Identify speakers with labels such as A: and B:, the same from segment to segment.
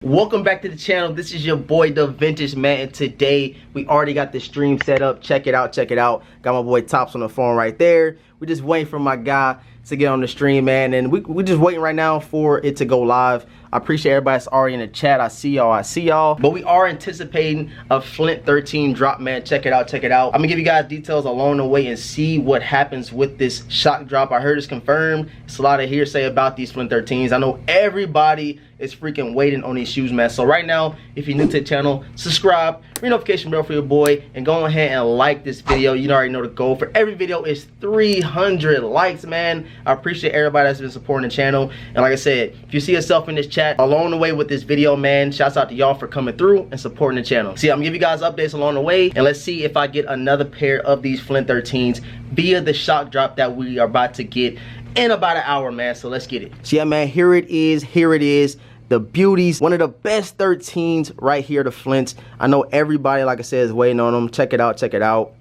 A: Welcome back to the channel. This is your boy DeVintage, man, and today we already got the stream set up. Check it out, check it out. Got my boy Tops on the phone right there. We're just waiting for my guy to get on the stream, man, and we're just waiting right now for it to go live. I appreciate everybody that's already in the chat. I see y'all. But we are anticipating a Flint 13 drop, man. Check it out, check it out. I'm gonna give you guys details along the way and see what happens with this shock drop. I heard it's confirmed. It's a lot of hearsay about these Flint 13s. I know everybody is freaking waiting on these shoes, man. So right now, if you're new to the channel, subscribe, ring notification bell for your boy, and go ahead and like this video. You already know the goal for every video is 300 likes, man. I appreciate everybody that's been supporting the channel. And like I said, if you see yourself in this chat along the way with this video, man, shouts out to y'all for coming through and supporting the channel. See, I'm gonna give you guys updates along the way, and let's see if I get another pair of these Flint 13s via the shock drop that we are about to get in about an hour, man. So let's get it. So yeah, man, here it is. The beauties, one of the best 13s right here, the Flints. I know everybody, like I said, is waiting on them. Check it out, check it out.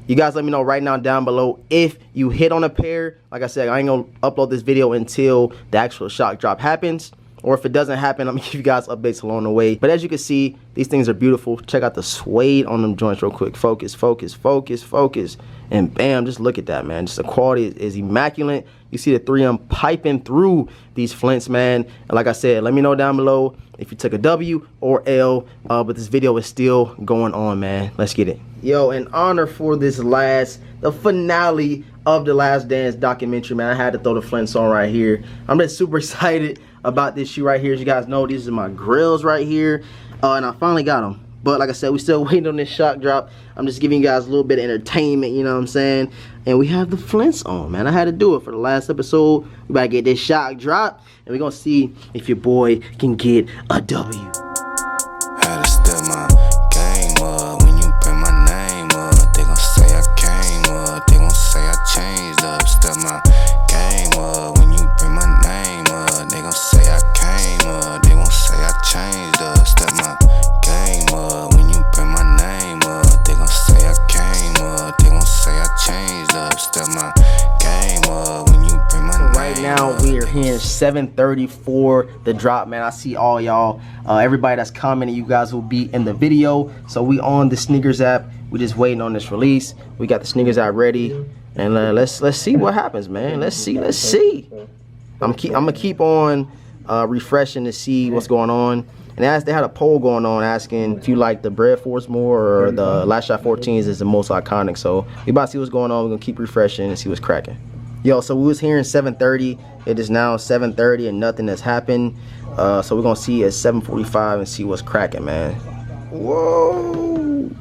A: You guys let me know right now down below if you hit on a pair. Like I said, I ain't gonna upload this video until the actual shock drop happens. Or if it doesn't happen, I'm gonna give you guys updates along the way. But as you can see, these things are beautiful. Check out the suede on them joints real quick. Focus, focus, focus, focus. And bam, just look at that, man. Just the quality is immaculate. You see the 3M piping through these Flints, man. And like I said, let me know down below if you took a W or L. But this video is still going on, man. Let's get it. Yo, in honor for this the finale of the Last Dance documentary, man, I had to throw the Flints on right here. I'm just super excited about this shoe right here. As you guys know, these are my grills right here. And I finally got them. But like I said, we still waiting on this shock drop. I'm just giving you guys a little bit of entertainment, you know what I'm saying? And we have the Flints on, man. I had to do it for the last episode. We about to get this shock drop, and we're gonna see if your boy can get a W.
B: Had to step my game up. When you bring my name up, they gon' say I came up. They gon' say I changed up. Step my game up. When you bring my name up, they gon' say I came up. They gon' say I changed up. Step my game up. When you bring my name up, they gon' say I came up. They gon' say I changed up. Step my game up. When you bring my name up.
A: Right now we are here 7:30 for the drop, man. I see all y'all, everybody that's commenting, you guys will be in the video. So we on the sneakers app. We just waiting on this release. We got the sneakers app ready, and let's see what happens, man. Let's see. I'm gonna keep on refreshing to see what's going on. And as they had a poll going on asking if you like the Bread Force more or the Last Shot 14s is the most iconic. So we about to see what's going on. We're gonna keep refreshing and see what's cracking. Yo, so we was here in 7:30. It is now 7:30 and nothing has happened. So we're gonna see at 7:45 and see what's cracking, man. Whoa.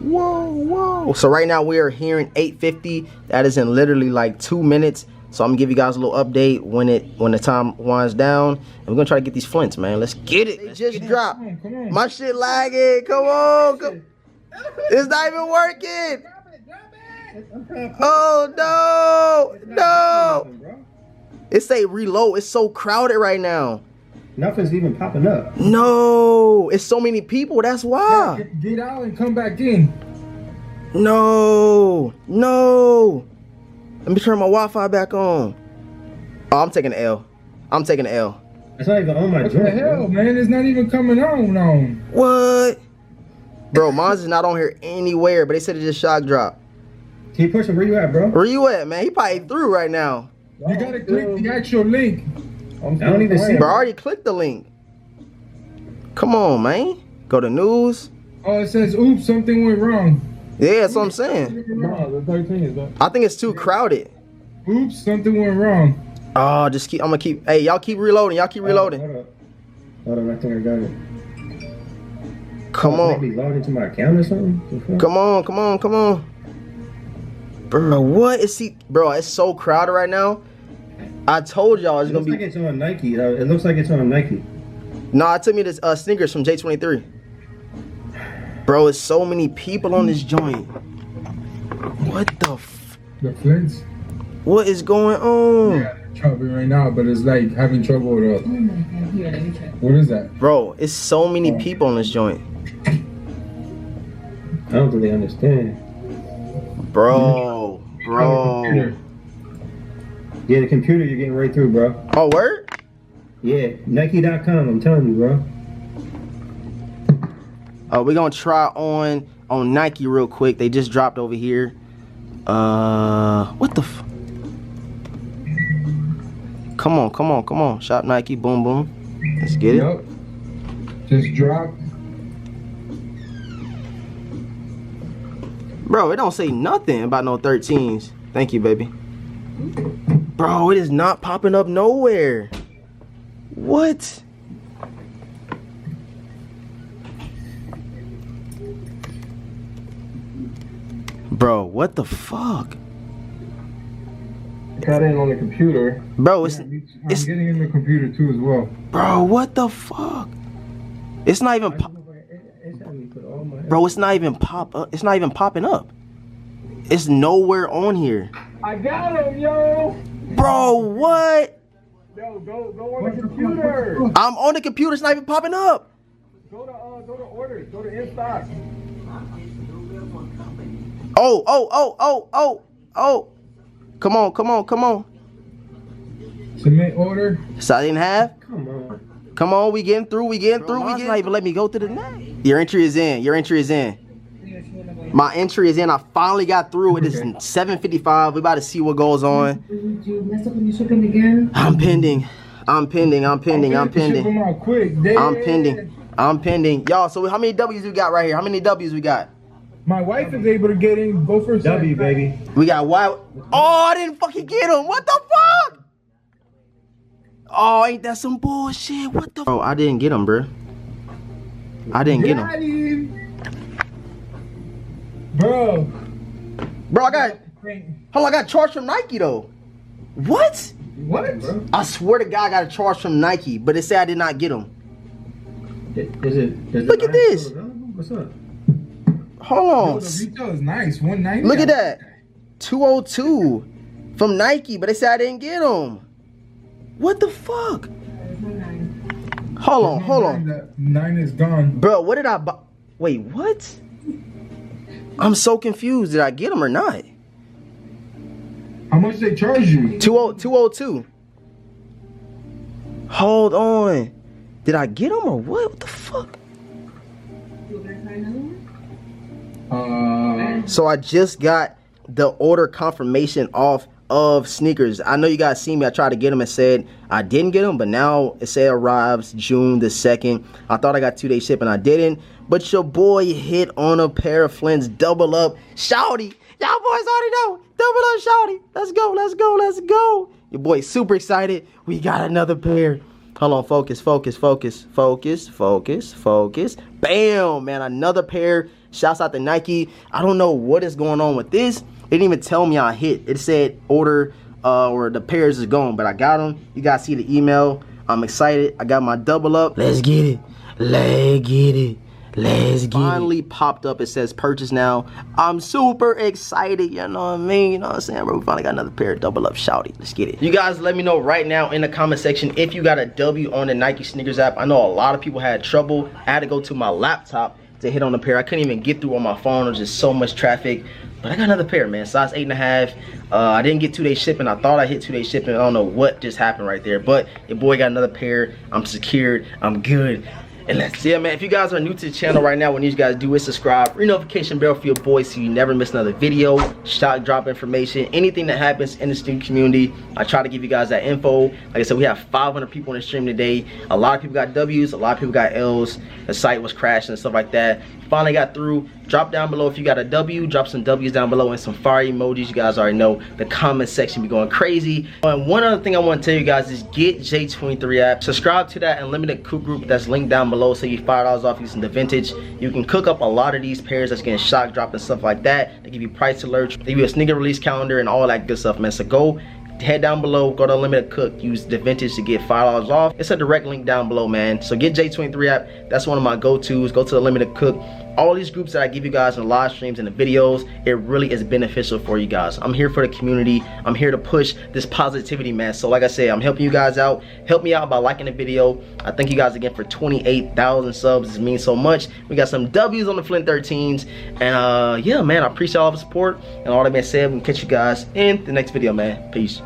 A: So right now we are hearing 8:50. That is in literally like 2 minutes. So I'm gonna give you guys a little update when the time winds down, and we're gonna try to get these Flints, man. Let's get it. They just dropped. Come on. My shit lagging. Come on. It's not even working. Oh no. It say reload. It's so crowded right now.
C: Nothing's even popping up.
A: No, it's so many people. That's why.
C: Get out and come back in.
A: No. Let me turn my Wi-Fi back on. Oh, I'm taking the L.
C: It's not even on my joint. What the hell, man? It's not even coming on.
A: What? Bro, mine's is not on here anywhere, but they said it just shock drop.
C: Can you push it? Where you at, bro?
A: Where you at, man? He probably through right now.
C: You gotta click the actual link. I don't even see it.
A: Bro, I already clicked the link. Come on, man. Go to news.
C: Oh, it says, oops, something went wrong.
A: Yeah, that's what I'm saying.
C: No, the 13 is that.
A: I think it's too crowded.
C: Oops, something went wrong.
A: Oh, I'm gonna keep, hey, y'all keep reloading. Hold
C: on, I think I got it.
A: Come on.
C: Maybe log into my account or something?
A: Come on. Bro, what is he? Bro, it's so crowded right now. I told y'all it's gonna be.
C: It looks like it's on Nike. It looks like it's on Nike.
A: No, it took me this sneakers from J23. Bro, it's so many people on this joint. What the
C: The Flints?
A: What is going on?
C: Yeah, trouble right now, but it's like having trouble with
D: Oh my god, here, let me check.
C: What is that?
A: Bro, it's so many people on this joint.
C: I don't really understand.
A: Bro.
C: Yeah, the computer you're getting right through, bro.
A: Oh, word?
C: Yeah, Nike.com, I'm telling you, bro.
A: We're gonna try on Nike real quick. They just dropped over here. What the f? Come on. Shop Nike, boom, boom. Let's get it.
C: Yep. Just dropped.
A: Bro, it don't say nothing about no 13s. Thank you, baby. Bro, it is not popping up nowhere. What? Bro, what the fuck?
C: Got in on the computer.
A: Bro, it's
C: getting in the computer too as well.
A: Bro, what the fuck? It's not even Bro, it's not even it's not even popping up. It's nowhere on here.
C: I got him, yo.
A: Bro, what?
C: Yo, go on the computer.
A: I'm on the computer, it's not even popping up.
C: Go to orders. Go to in stock.
A: Oh. Come on.
C: Submit order.
A: So I didn't have? Come on, we getting through. It's not even let me go to the next. Your entry is in. My entry is in. I finally got through. It is 7:55. We about to see what goes on.
D: Did you mess up on your shipping again?
A: I'm pending. Y'all, so how many W's we got right here?
C: My wife is able to get in. Go for a W, baby.
A: We got Y. Oh, I didn't fucking get him. What the fuck? Oh, ain't that some bullshit? What the? Bro, I didn't get him, bro. I didn't get him. Bro, I got charged from Nike though. What?
C: What?
A: I swear to God, I got a charge from Nike, but it said I did not get him. Look at this.
C: What's up?
A: Hold on.
C: The retail is nice. 190.
A: Look at that. 202 from Nike, but they said I didn't get them. What the fuck? Hold on.
C: That 9 is gone.
A: Bro, what did I buy? Wait, what? I'm so confused. Did I get them or not?
C: How much they charge you?
A: 202. Hold on. Did I get them or what? What the fuck? So I just got the order confirmation off of sneakers. I know you guys see me. I tried to get them and said I didn't get them, but now it said arrives June the 2nd. I thought I got 2-day shipping. I didn't, but your boy hit on a pair of Flint's double up. Shouty, y'all boys already know. Double up, Shouty. Let's go. Your boy super excited. We got another pair. Hold on, focus. Bam, man, another pair. Shouts out to Nike. I don't know what is going on with this. They didn't even tell me I hit. It said order or the pairs is gone, but I got them. You guys see the email. I'm excited. I got my double up. Let's get it. Finally popped up. It says purchase now. I'm super excited. You know what I mean? You know what I'm saying, bro? We finally got another pair of double up. Shouty. Let's get it. You guys let me know right now in the comment section if you got a W on the Nike sneakers app. I know a lot of people had trouble. I had to go to my laptop to hit on the pair. I couldn't even get through on my phone. There's just so much traffic. But I got another pair, man. Size 8.5. I didn't get 2-day shipping. I thought I hit 2-day shipping. I don't know what just happened right there. But your boy got another pair. I'm secured. I'm good. And let's see, man. If you guys are new to the channel right now, what you guys do is subscribe, ring notification bell for your boy so you never miss another video, stock drop information, anything that happens in the stream community. I try to give you guys that info. Like I said, we have 500 people in the stream today. A lot of people got W's, a lot of people got L's. The site was crashing and stuff like that. Finally got through. Drop down below if you got a W. Drop some W's down below and some fire emojis. You guys already know the comment section be going crazy. And one other thing I want to tell you guys is get J23 app. Subscribe to that unlimited cook group that's linked down below. So you $5 off using DeVintage. You can cook up a lot of these pairs that's getting shock dropped and stuff like that. They give you price alerts. They give you a sneaker release calendar and all that good stuff, man. So go head down below, go to Unlimited Cook, use DeVintage to get $5 off. It's a direct link down below, man. So get J23 app. That's one of my go-tos. Go to Unlimited Cook. All these groups that I give you guys in the live streams and the videos, it really is beneficial for you guys. I'm here for the community. I'm here to push this positivity, man. So like I said, I'm helping you guys out. Help me out by liking the video. I thank you guys again for 28,000 subs. This means so much. We got some W's on the Flint 13s. And yeah, man, I appreciate all the support. And all that being said, we can catch you guys in the next video, man. Peace.